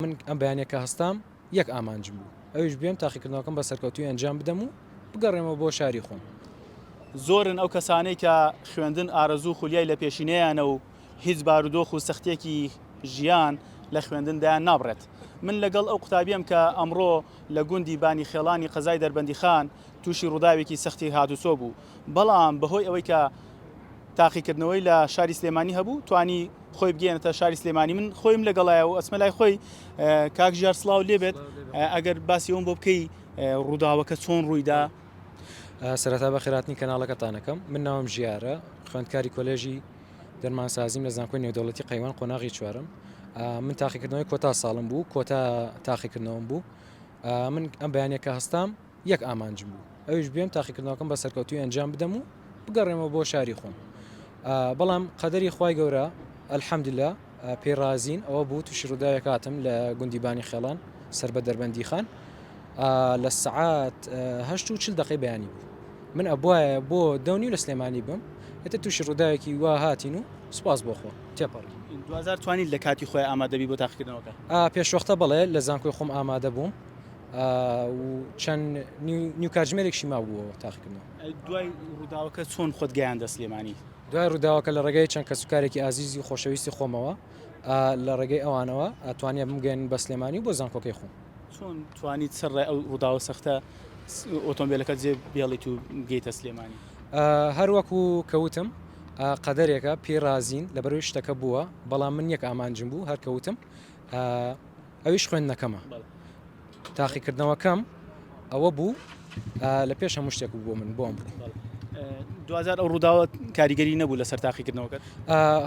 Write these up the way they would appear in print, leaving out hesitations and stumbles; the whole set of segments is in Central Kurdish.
من ئەم بەیانێکە هەستام یەک ئامانجم بوو ئەویش بێم تاقیکردنەوەکەم بە سەرکەوتوی ئەنجام بدەم و بگەڕێمەوە بۆ شاری خۆم. زۆرن ئەو کەسانەی کە خوێندن ئارەزوو خولیای لە پێشینەیانە و هیچ بارودۆخ و سەختیەکی ژیان لە خوێندندایان نابڕێت. من لەگەڵ ئەو قوتابیم کە ئەمڕۆ لە گوندی بانی خێڵانی قەزای دەربەندیخان تووشی ڕووداوێکی سەختی هاتوچۆ بوو، بەڵام بەهۆی ئەوەی کە تاقیکردنەوەی لە شاری سلێمانی هەبوو توانی خۆی بگەێنێتە شاری سلێمانی. من خۆیم لەگەڵایە و ئەسمە لای خۆی کاک ژیار سڵاو لێبێت ئەگەر باسی ئەوم بۆ بکەی ڕووداوەکە چۆن ڕوویدا. سەرەتا بە خێراتنی کەناڵەکەتانەکەم. من ناوم ژیارە، خوێندکاری کۆلێژی دەرمانسازیم لە زانکۆی نێودەوڵەتی قەیوان قۆناغی چوارم. من تاقیکردنەوەی کۆتا ساڵم بوو، کۆتا تاقیکردنەوەم بوو. من ئەم بەیانێکە هەستام یەک ئامانجم بوو ئەویش بێم تاقیکردنەوەکەم بە سەرکەوتوی ئەنجام بدەم و بگەڕێمەوە بۆ شاری خۆم. بەڵام قەدەری خوای گەورە ئەلحەمدوللا پێڕازین ئەوە بوو تووشی ڕووداوێک هاتم لە گوندی بانی خێڵان سەر بە دەربەندیخان لە سەعات 8:40 بەیانی بوو. من ئەبواە بۆ دەونی لە سلێمانی بم هێتە تووشی ڕووداوێکی وا هاتین و سوپاس بۆ خۆ تێپەڕی. 2000 توانیت لە کاتی خۆی ئامادەبی بۆ تاقیکردنەوەکە؟ پێشوەختە بەڵێ لە زانکۆی خۆم ئامادە بووم و چەند نیو کاتژمێرێکشی ما بووەوە تاقیکردنەوە. دوای ڕووداوەکە چۆن خۆت گەیاندە سلێمانی؟ دوای ڕووداوەکە لە ڕێگەی چەند کەسوکارێکی ئازیزی و خۆشەویستی خۆمەوە لە ڕێگەی ئەوانەوە ئەتوانیا بمگەین بە سلێمانی و بۆ زانکۆکەی خۆم. چۆن توانیت سەرڕای ئەو ڕووداوە سەختە ئۆتۆمبیلەکە جێ بێڵیت و گەیتە سلێمانی؟ هەروەکو کەوتم قەدەرێکە پێڕازین لەبەرەوەی شتەکە بووە، بەڵام من یەک ئامانجم بوو هەر کەوتم ئەویش خوێندنەکەمە. تاقیکردنەوەکەم ئەوە بوو لە پێش هەموو شتێک بوو من بۆم بوو. 2000 ئەو ڕووداوە کاریگەری نەبوو لەسەر تاقیکردنەوەکەت؟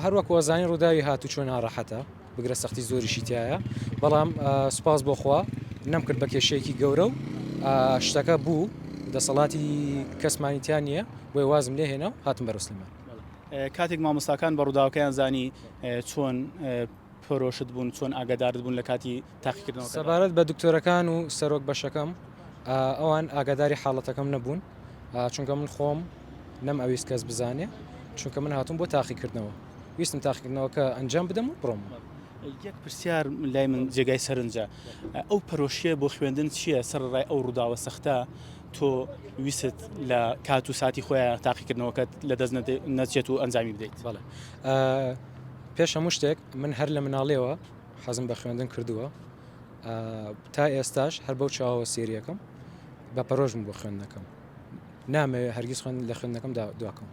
هەروەکو وەزانی ڕووداوی هاتو چۆن ناڕەحەتە بگرە سەختی زۆریشی تایە، بەڵام سوپاس بۆخوا نەمکرد بە کێشەیەکی گەورە و شتەکە بوو دەسەڵاتی کەسمانیتیان نییە بۆی وازم لێ هێنا و هاتم بەرەو سلێمان. کاتێک مامۆستاکان بە ڕووداوەکەیان زانی چۆن پرۆشت بوون، چۆن ئاگادارت بوون لە کاتی تاقیکردنەوە؟ سەبارەت بە دکتۆرەکان و سەرۆک بەشەکەم ئەوان ئاگاداری حاڵەتەکەم نەبوون، چونکە من خۆم نەم ئەویست کەس بزانێ، چونکە من هاتووم بۆ تاقیکردنەوە، ویستم تاقیکردنەوەکە ئەنجام بدەم و بڕۆم. یەک پرسیار لای من جێگای سەرنجە، ئەو پەرۆشیە بۆ خوێندن چییە؟ سەرڕای ئەو ڕووداوە سەختە تۆ ویست لە کات و ساتی خۆیان تاقیکردنەوەکەت لە دەست نەچێت و ئەنجامی بدەیت؟ بەڵێ، پێش هەموو شتێک من هەر لە مناڵێەوە حەزم بە خوێندن کردووە، تا ئێستاش هەر بەو چاوەوە سێریەکەم بە پەرۆژم بۆ خوێندنەکەم، نامەوێت هەرگیز لە خوێندنەکەم دواکەم.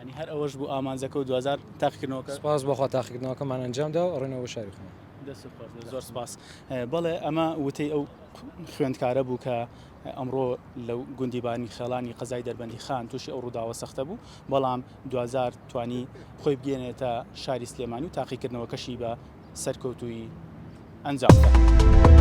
ینی هەر ئەوەش بوو ئامانجەکە و 2000 تاقیکردنەوەکە؟ سپاس بۆخوا تاقیکردنەوەکەمان ئەنجامدا و ڕێنەوە بۆ شاری خۆم. زۆر سپاس. بەڵێ ئەمە وتەی ئەو خوێندکارە بوو کە ئەمڕۆ لەو گوندی بانی خێڵانی قەزای دەربەندیخان تووشی ئەو ڕووداوە سەختە بوو، بەڵام 2000 توانی خۆی بگەێنێتە شاری سلێمانی و تاقیکردنەوەکەشی بە سەرکەوتووی ئەنجامدا.